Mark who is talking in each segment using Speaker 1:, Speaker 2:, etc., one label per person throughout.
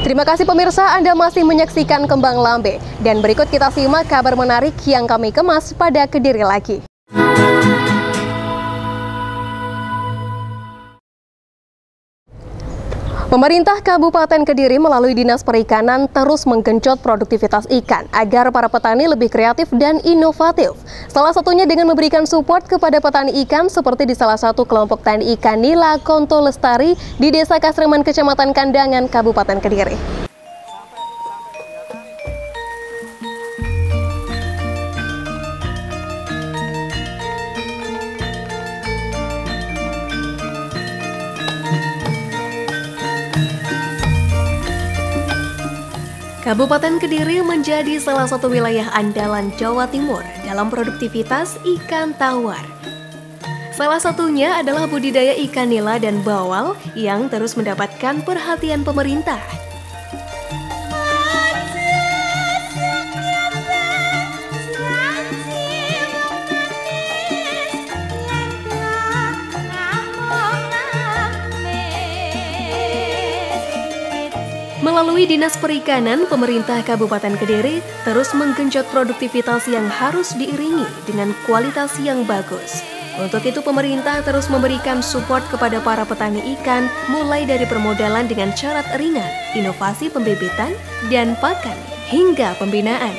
Speaker 1: Terima kasih pemirsa, Anda masih menyaksikan Kembang Lambe. Dan berikut kita simak kabar menarik yang kami kemas pada Kediri lagi. Pemerintah Kabupaten Kediri melalui Dinas Perikanan terus menggenjot produktivitas ikan agar para petani lebih kreatif dan inovatif. Salah satunya dengan memberikan support kepada petani ikan seperti di salah satu kelompok tani ikan nila Konto Lestari di Desa Kasreman, Kecamatan Kandangan, Kabupaten Kediri. Kabupaten Kediri menjadi salah satu wilayah andalan Jawa Timur dalam produktivitas ikan tawar. Salah satunya adalah budidaya ikan nila dan bawal yang terus mendapatkan perhatian pemerintah. Melalui Dinas Perikanan, pemerintah Kabupaten Kediri terus menggenjot produktivitas yang harus diiringi dengan kualitas yang bagus. Untuk itu, pemerintah terus memberikan support kepada para petani ikan, mulai dari permodalan dengan syarat ringan, inovasi pembibitan, dan pakan, hingga pembinaan.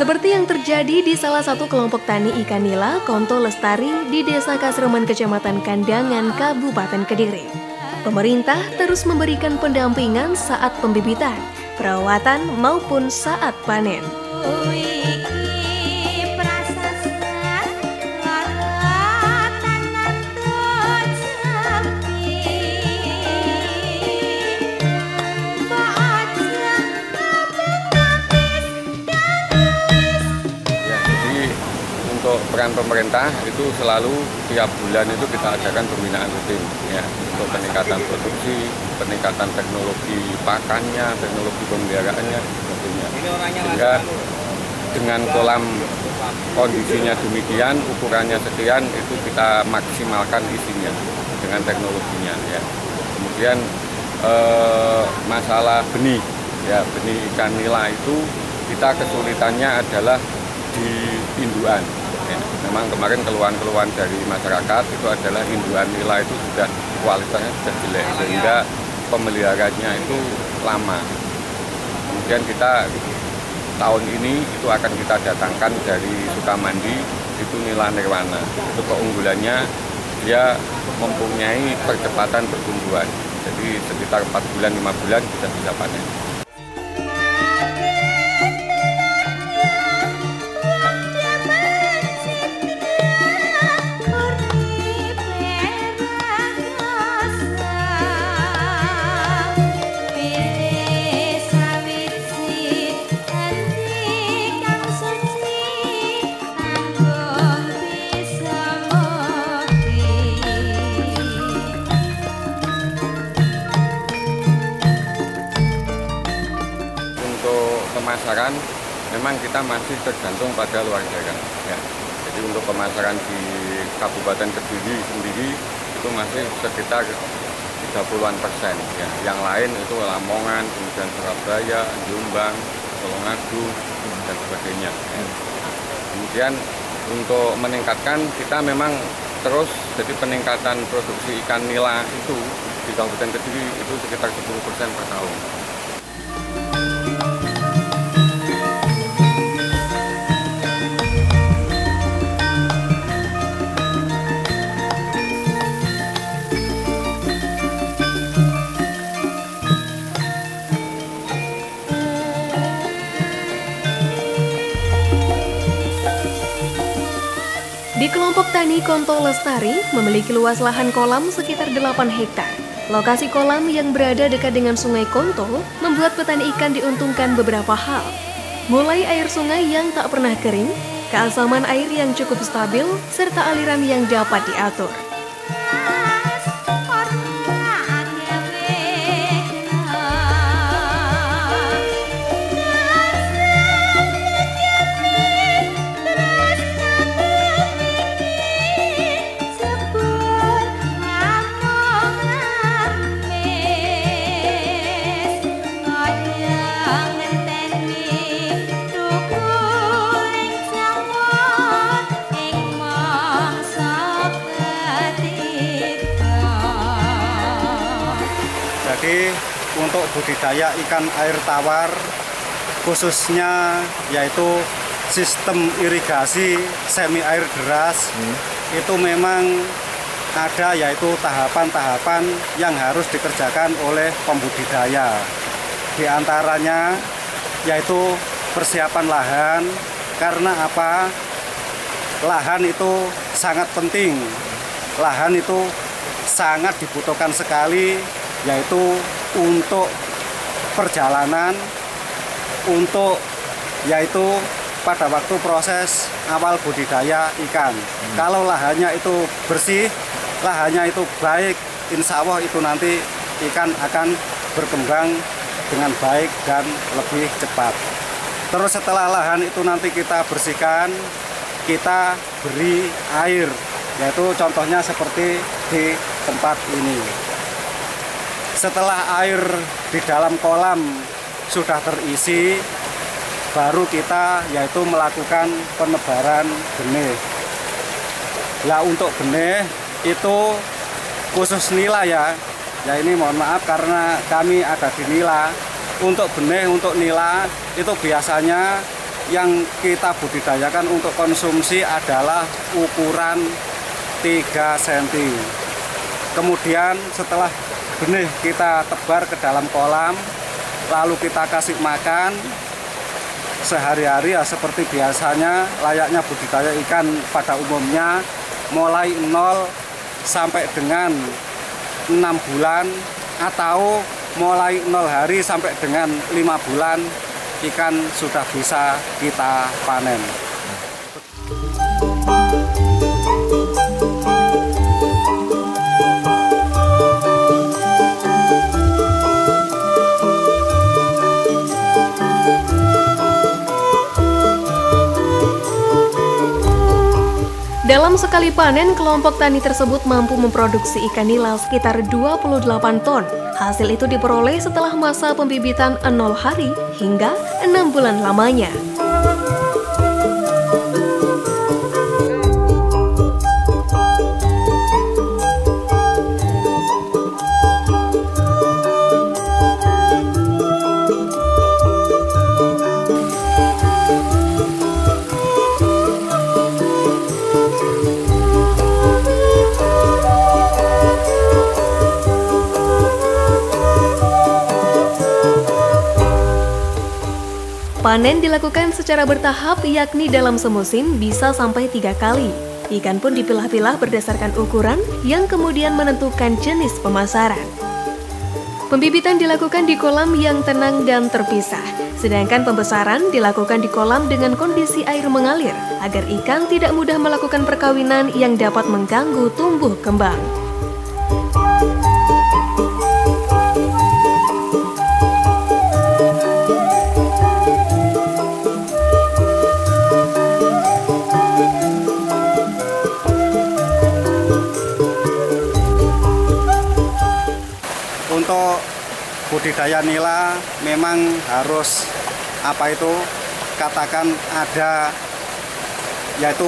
Speaker 1: Seperti yang terjadi di salah satu kelompok tani ikan nila Konto Lestari di Desa Kasreman, Kecamatan Kandangan, Kabupaten Kediri. Pemerintah terus memberikan pendampingan saat pembibitan, perawatan maupun saat panen.
Speaker 2: Untuk peran pemerintah itu selalu tiap bulan itu kita adakan pembinaan rutin ya, untuk peningkatan produksi, peningkatan teknologi pakannya, teknologi pemeliharaannya tentunya. Sehingga dengan kolam kondisinya demikian, ukurannya sekian, itu kita maksimalkan isinya dengan teknologinya ya. Kemudian masalah benih ya, benih ikan nila itu kita kesulitannya adalah di induan. Ya, memang kemarin keluhan-keluhan dari masyarakat itu adalah induan nila itu sudah kualitasnya sudah jelek sehingga pemeliharaannya itu lama. Kemudian kita tahun ini itu akan kita datangkan dari Sukamandi itu nila nirwana. Itu keunggulannya dia mempunyai percepatan pertumbuhan. Jadi sekitar 4 bulan 5 bulan sudah bisa panen. Pemasaran memang kita masih tergantung pada luar daerah ya. Jadi untuk pemasaran di Kabupaten Kediri sendiri itu masih sekitar 30-an% ya. Yang lain itu Lamongan, kemudian Surabaya, Jombang, Tulungagung dan sebagainya ya. Kemudian untuk meningkatkan kita memang terus, jadi peningkatan produksi ikan nila itu di Kabupaten Kediri itu sekitar 10% per tahun.
Speaker 1: Di kelompok tani Konto Lestari memiliki luas lahan kolam sekitar 8 hektar. Lokasi kolam yang berada dekat dengan Sungai Konto membuat petani ikan diuntungkan beberapa hal. Mulai air sungai yang tak pernah kering, keasaman air yang cukup stabil, serta aliran yang dapat diatur.
Speaker 3: Jadi untuk budidaya ikan air tawar khususnya yaitu sistem irigasi semi air deras itu memang ada yaitu tahapan-tahapan yang harus dikerjakan oleh pembudidaya. Di antaranya yaitu persiapan lahan, karena apa? Lahan itu sangat penting. Lahan itu sangat dibutuhkan sekali, yaitu untuk perjalanan, untuk yaitu pada waktu proses awal budidaya ikan. Kalau lahannya itu bersih, lahannya itu baik, insya Allah itu nanti ikan akan berkembang dengan baik dan lebih cepat. Terus setelah lahan itu nanti kita bersihkan, kita beri air, yaitu contohnya seperti di tempat ini. Setelah air di dalam kolam sudah terisi, baru kita yaitu melakukan penebaran benih. Nah, untuk benih itu khusus nila ya. Ya ini mohon maaf karena kami ada di nila. Untuk benih, untuk nila itu biasanya yang kita budidayakan untuk konsumsi adalah ukuran 3 cm. Kemudian setelah benih kita tebar ke dalam kolam, lalu kita kasih makan sehari-hari ya seperti biasanya layaknya budidaya ikan pada umumnya, mulai 0 sampai dengan 6 bulan atau mulai 0 hari sampai dengan 5 bulan ikan sudah bisa kita panen.
Speaker 1: Dalam sekali panen, kelompok tani tersebut mampu memproduksi ikan nila sekitar 28 ton. Hasil itu diperoleh setelah masa pembibitan 0 hari hingga 6 bulan lamanya. Panen dilakukan secara bertahap, yakni dalam semusim bisa sampai 3 kali. Ikan pun dipilah-pilah berdasarkan ukuran yang kemudian menentukan jenis pemasaran. Pembibitan dilakukan di kolam yang tenang dan terpisah, sedangkan pembesaran dilakukan di kolam dengan kondisi air mengalir agar ikan tidak mudah melakukan perkawinan yang dapat mengganggu tumbuh kembang.
Speaker 3: Untuk budidaya nila memang harus katakan ada yaitu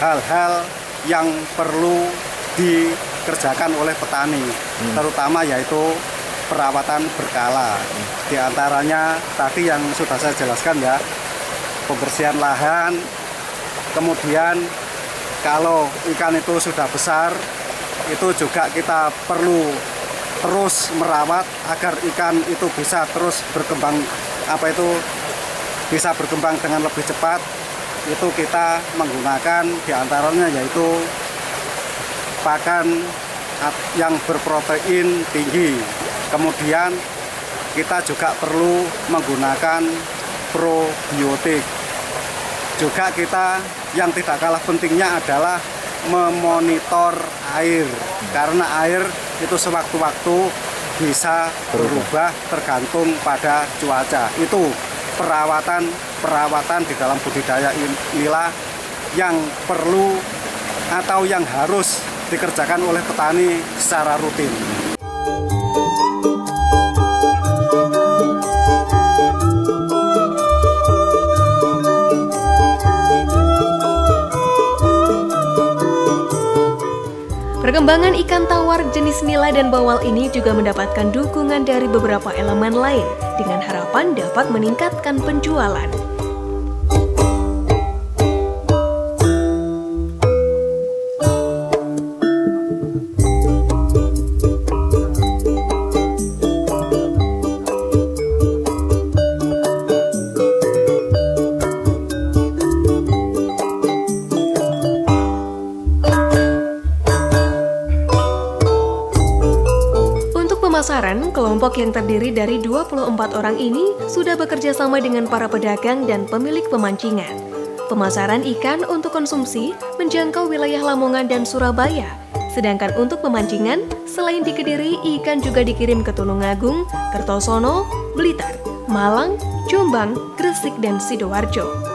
Speaker 3: hal-hal yang perlu dikerjakan oleh petani, terutama yaitu perawatan berkala. Di antaranya tadi yang sudah saya jelaskan ya, pembersihan lahan, kemudian kalau ikan itu sudah besar itu juga kita perlu terus merawat agar ikan itu bisa terus berkembang, bisa berkembang dengan lebih cepat. Itu kita menggunakan diantaranya yaitu pakan yang berprotein tinggi. Kemudian kita juga perlu menggunakan probiotik. Juga kita yang tidak kalah pentingnya adalah memonitor air, karena air itu sewaktu-waktu bisa berubah tergantung pada cuaca. Itu perawatan di dalam budidaya nila yang perlu atau yang harus dikerjakan oleh petani secara rutin.
Speaker 1: Perkembangan ikan tawar jenis nila dan bawal ini juga mendapatkan dukungan dari beberapa elemen lain dengan harapan dapat meningkatkan penjualan. Pemasaran, kelompok yang terdiri dari 24 orang ini sudah bekerja sama dengan para pedagang dan pemilik pemancingan. Pemasaran ikan untuk konsumsi menjangkau wilayah Lamongan dan Surabaya. Sedangkan untuk pemancingan, selain di Kediri, ikan juga dikirim ke Tulungagung, Kertosono, Blitar, Malang, Jombang, Gresik, dan Sidoarjo.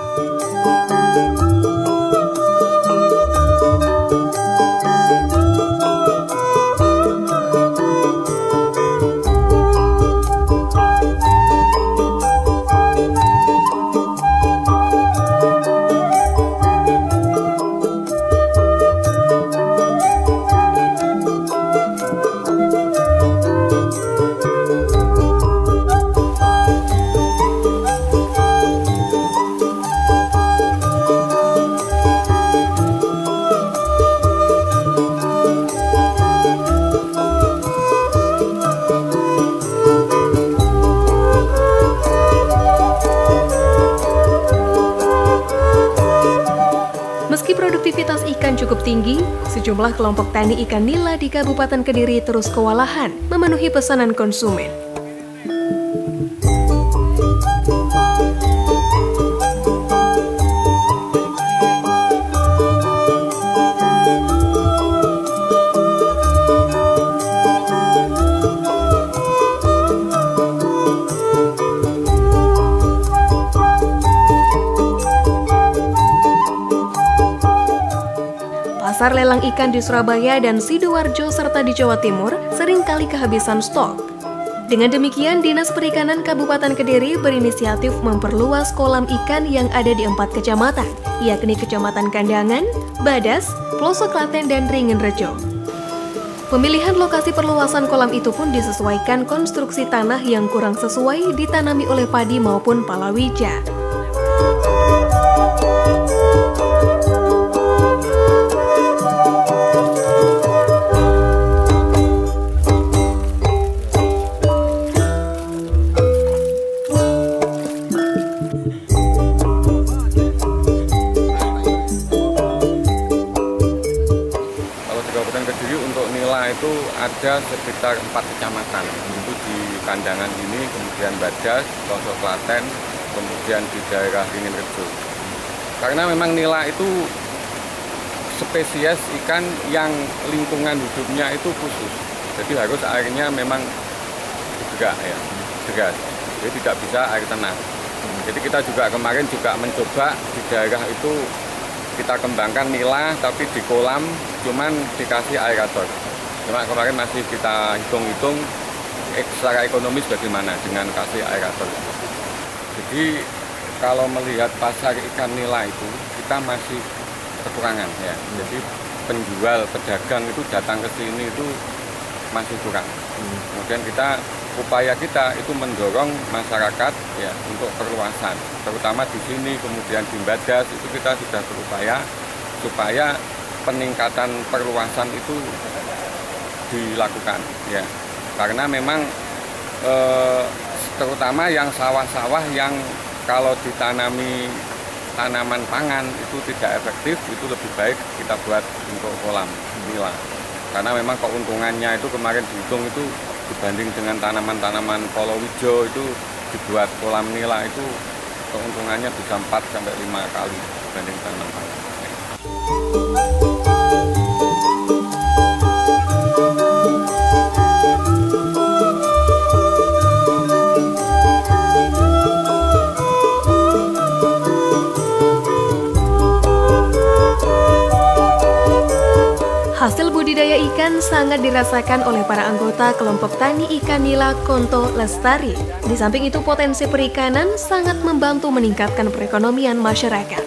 Speaker 1: Meski produktivitas ikan cukup tinggi, sejumlah kelompok tani ikan nila di Kabupaten Kediri terus kewalahan memenuhi pesanan konsumen. Pasar lelang ikan di Surabaya dan Sidoarjo serta di Jawa Timur seringkali kehabisan stok. Dengan demikian, Dinas Perikanan Kabupaten Kediri berinisiatif memperluas kolam ikan yang ada di 4 kecamatan, yakni Kecamatan Kandangan, Badas, Pelosok Klaten, dan Ringenrejo. Pemilihan lokasi perluasan kolam itu pun disesuaikan konstruksi tanah yang kurang sesuai ditanami oleh padi maupun palawija.
Speaker 2: Itu ada sekitar 4 kecamatan, itu di Kandangan ini, kemudian Badas, Pelosok Klaten, kemudian di daerah Ringenrejo. Karena memang nila itu spesies ikan yang lingkungan hidupnya itu khusus, jadi harus airnya memang deras, jadi tidak bisa air tenang. Jadi kita juga kemarin juga mencoba di daerah itu kita kembangkan nila, tapi di kolam cuman dikasih aerator. Cuma kemarin masih kita hitung-hitung secara ekonomis bagaimana dengan kasih aerator. Jadi kalau melihat pasar ikan nila itu kita masih kekurangan ya. Jadi penjual, pedagang itu datang ke sini itu masih kurang. Kemudian upaya kita itu mendorong masyarakat ya untuk perluasan, terutama di sini, kemudian di Badas itu kita sudah berupaya supaya peningkatan perluasan itu dilakukan ya, karena memang terutama yang sawah-sawah yang kalau ditanami tanaman pangan itu tidak efektif, itu lebih baik kita buat untuk kolam nila, karena memang keuntungannya itu kemarin dihitung itu dibanding dengan tanaman-tanaman palawija itu dibuat kolam nila itu keuntungannya bisa 4-5 kali dibanding tanaman pangan.
Speaker 1: budidaya ikan sangat dirasakan oleh para anggota kelompok tani ikan nila Konto Lestari. Di samping itu, potensi perikanan sangat membantu meningkatkan perekonomian masyarakat.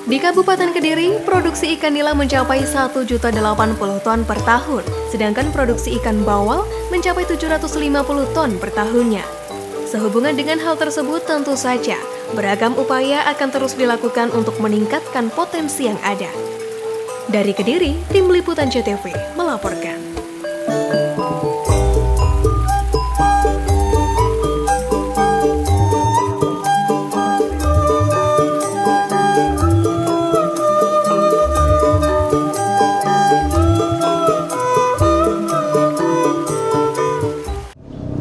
Speaker 1: Di Kabupaten Kediri, produksi ikan nila mencapai 1.080 ton per tahun, sedangkan produksi ikan bawal mencapai 750 ton per tahunnya. Sehubungan dengan hal tersebut, tentu saja beragam upaya akan terus dilakukan untuk meningkatkan potensi yang ada. Dari Kediri, Tim Liputan JTV melaporkan.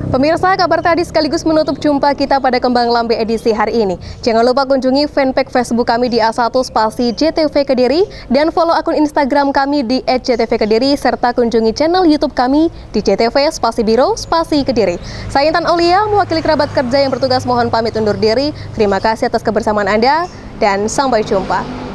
Speaker 1: Pemirsa, kabar tadi sekaligus menutup jumpa kita pada Kembang Lambe edisi hari ini. Jangan lupa kunjungi fanpage Facebook kami di A1 spasi JTV Kediri dan follow akun Instagram kami di @JTV_Kediri serta kunjungi channel YouTube kami di JTV spasi Biro spasi Kediri. Saya Intan Aulia, mewakili kerabat kerja yang bertugas mohon pamit undur diri. Terima kasih atas kebersamaan Anda dan sampai jumpa.